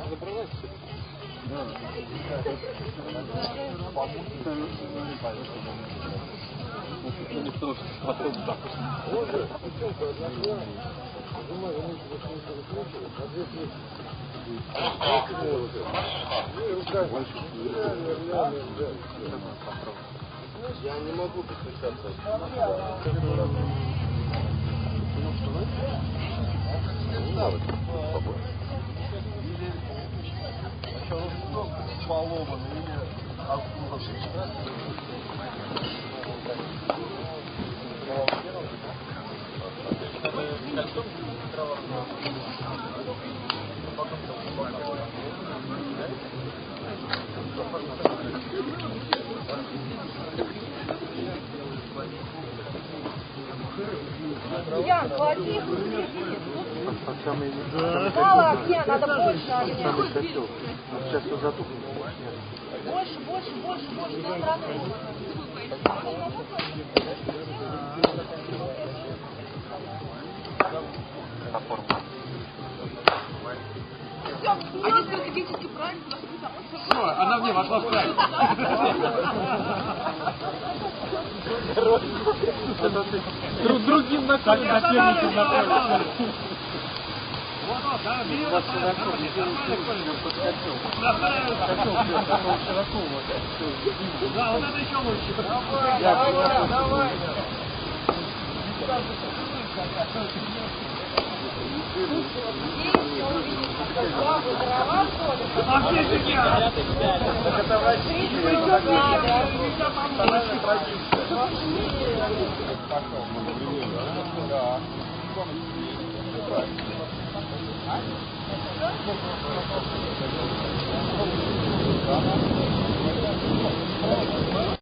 Забралась? Да. Потом так. Я не могу подключаться. Поломанный или Ян, хватит. Мало огня, надо больше огня. Сейчас я затухну. Больше, больше, больше, больше. До страны. Они стратегически правильно. Все, она в ней вошла в край. Другим соперником накрылся. Вот, да, берет. Да, вот это еще лучше. Давай. А все сидят. Так это в России. Да.